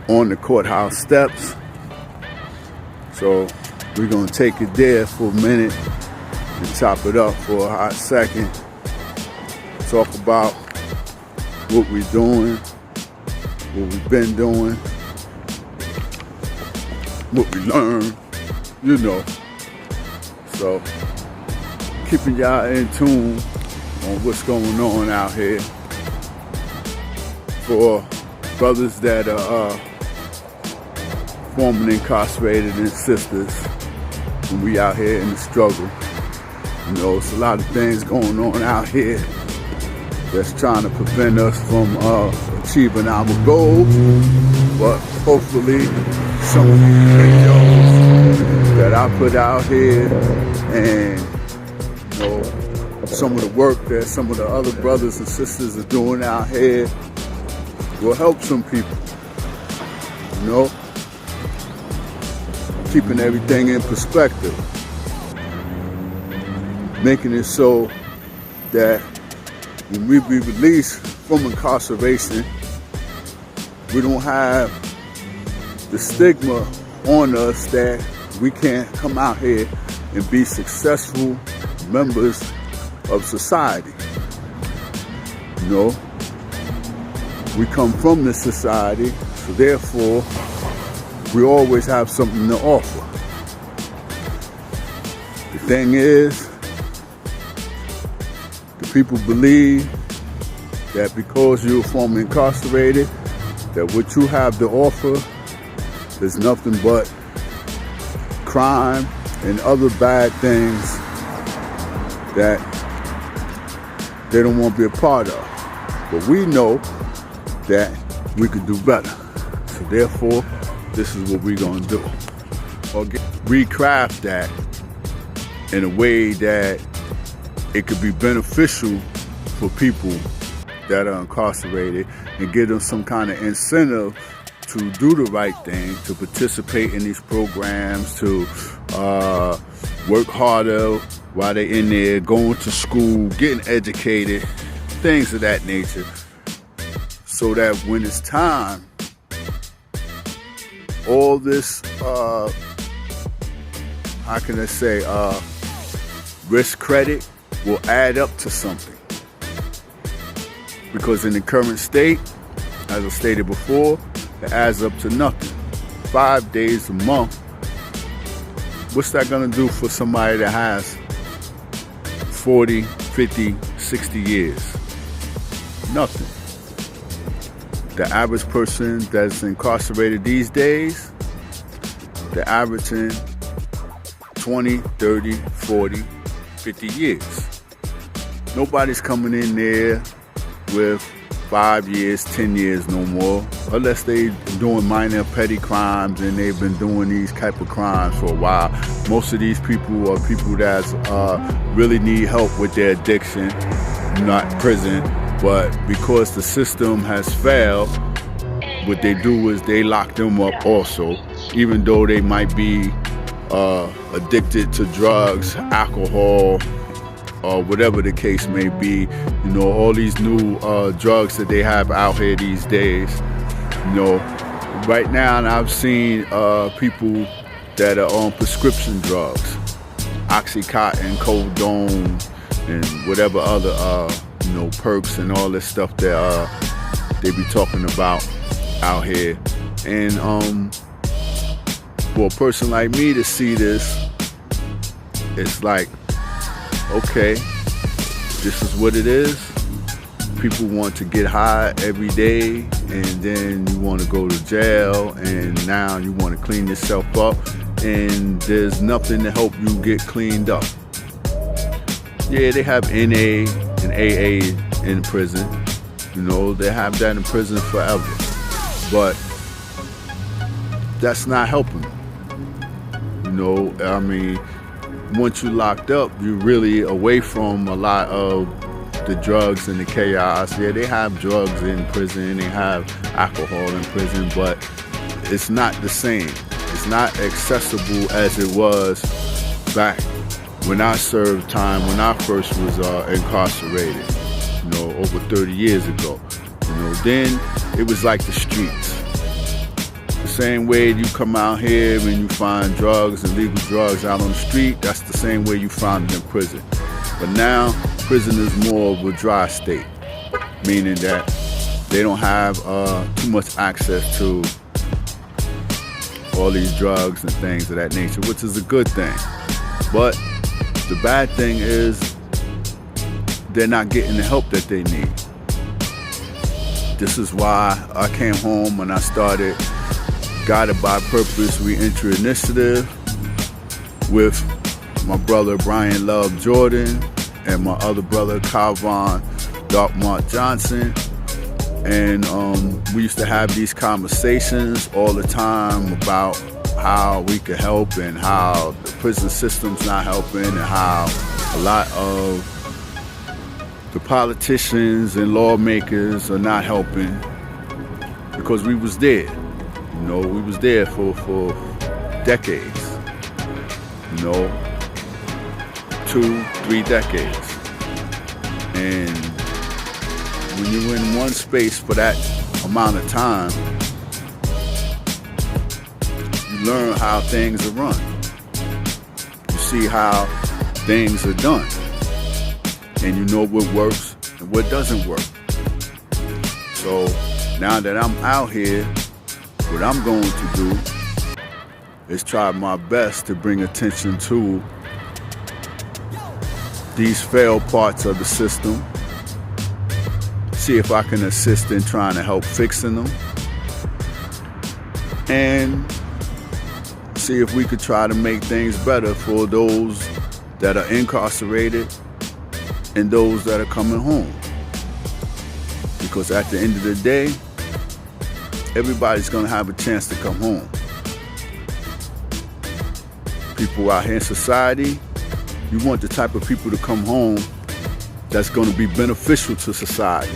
on the courthouse steps. So we're gonna take it there for a minute and chop it up for a hot second. Talk about what we're doing, what we've been doing, what we learned, you know. So keeping y'all in tune on what's going on out here. For brothers that are formerly incarcerated and sisters, when we out here in the struggle. You know, it's a lot of things going on out here that's trying to prevent us from achieving our goals. But hopefully some of these videos that I put out here and, you know, some of the work that some of the other brothers and sisters are doing out here will help some people, you know, keeping everything in perspective, making it so that when we be released from incarceration, we don't have the stigma on us that we can't come out here and be successful members of society. You know, we come from this society, so therefore we always have something to offer. The thing is, the people believe that because you're formerly incarcerated, that what you have to offer is nothing but crime and other bad things that they don't want to be a part of. But we know that we could do better. So therefore, this is what we're gonna do. Or recraft that in a way that it could be beneficial for people that are incarcerated and give them some kind of incentive to do the right thing, to participate in these programs, to work harder while they're in there, going to school, getting educated, things of that nature. So that when it's time, all this, how can I say, risk credit will add up to something. Because in the current state, as I stated before, it adds up to nothing. 5 days a month. What's that gonna do for somebody that has 40, 50, 60 years? Nothing. The average person that's incarcerated these days, they're averaging 20, 30, 40, 50 years. Nobody's coming in there with 5 years, 10 years no more, unless they're doing minor petty crimes and they've been doing these type of crimes for a while. Most of these people are people that really need help with their addiction, not prison. But because the system has failed, what they do is they lock them up also, even though they might be addicted to drugs, alcohol, or whatever the case may be. You know, all these new drugs that they have out here these days. You know, right now I've seen people that are on prescription drugs, Oxycontin, Codone, and whatever other you know, perks and all this stuff that they be talking about out here. And for a person like me to see this, it's like, okay, this is what it is. People want to get high every day, and then you want to go to jail, and now you want to clean yourself up, and there's nothing to help you get cleaned up. Yeah, they have NA and AA in prison. You know, they have that in prison forever. But that's not helping. You know, I mean, once you're locked up, you're really away from a lot of the drugs and the chaos. Yeah, they have drugs in prison, they have alcohol in prison, but it's not the same. It's not accessible as it was back when I served time, when I first was incarcerated, you know, over 30 years ago. You know, then it was like the streets. same way you come out here and you find drugs and legal drugs out on the street, that's the same way you find it in prison. But now, prison is more of a dry state, meaning that they don't have too much access to all these drugs and things of that nature, which is a good thing. But the bad thing is they're not getting the help that they need. This is why I came home and I started Guided by Purpose Reentry Initiative with my brother Brian Love Jordan and my other brother Calvin Darkmont Johnson. And we used to have these conversations all the time about how we could help and how the prison system's not helping and how a lot of the politicians and lawmakers are not helping, because we was there. You know, we was there for decades. You know, 2-3 decades. And when you're in one space for that amount of time, you learn how things are run. You see how things are done. And you know what works and what doesn't work. So now that I'm out here, what I'm going to do is try my best to bring attention to these failed parts of the system, see if I can assist in trying to help fixing them, and see if we could try to make things better for those that are incarcerated and those that are coming home. Because at the end of the day, everybody's gonna have a chance to come home. People out here in society, you want the type of people to come home that's gonna be beneficial to society.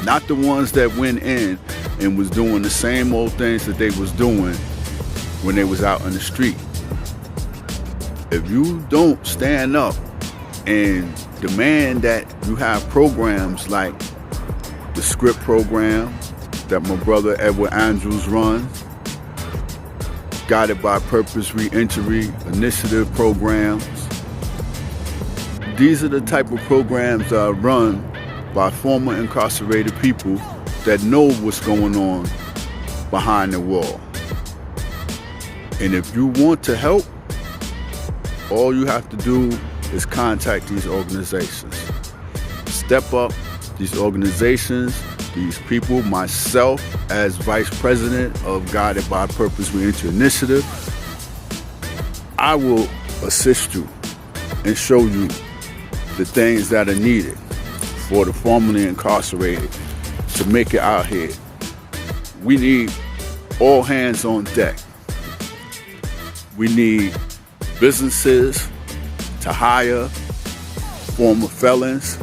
Not the ones that went in and was doing the same old things that they was doing when they was out on the street. If you don't stand up and demand that you have programs like the SCRIPT program that my brother Edward Andrews runs, Guided by Purpose Reentry Initiative programs. These are the type of programs that are run by former incarcerated people that know what's going on behind the wall. And if you want to help, all you have to do is contact these organizations. Step up these organizations, these people, myself as Vice President of Guided by Purpose Reentry Initiative. I will assist you and show you the things that are needed for the formerly incarcerated to make it out here. We need all hands on deck. We need businesses to hire former felons.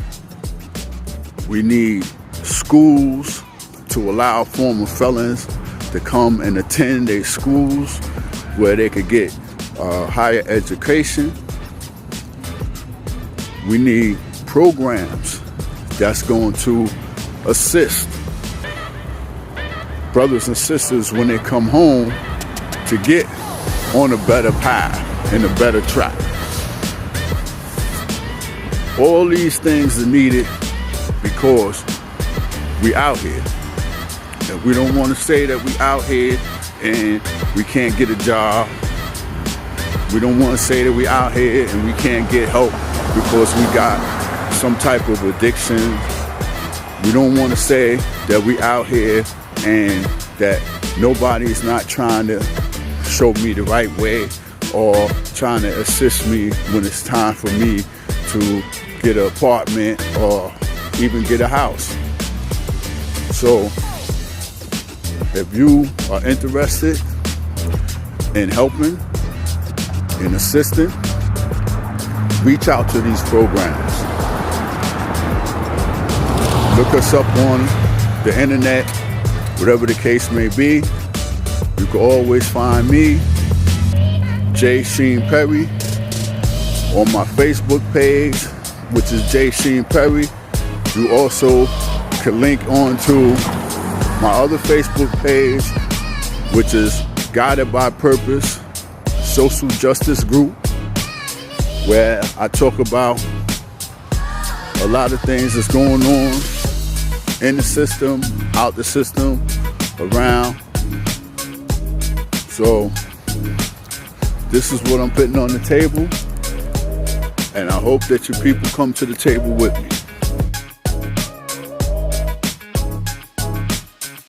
We need schools to allow former felons to come and attend their schools where they could get higher education. We need programs that's going to assist brothers and sisters when they come home to get on a better path and a better track. All these things are needed because we out here. And we don't want to say that we out here and we can't get a job. We don't want to say that we out here and we can't get help because we got some type of addiction. We don't want to say that we out here and that nobody's not trying to show me the right way or trying to assist me when it's time for me to get an apartment or even get a house. So if you are interested in helping and assisting, reach out to these programs. Look us up on the internet, whatever the case may be. You can always find me, Sheim Perry, on my Facebook page, which is Sheim Perry. You also can link on to my other Facebook page, which is Guided by Purpose social justice group, where I talk about a lot of things that's going on in the system, out the system, around. So this is what I'm putting on the table, and I hope that you people come to the table with me.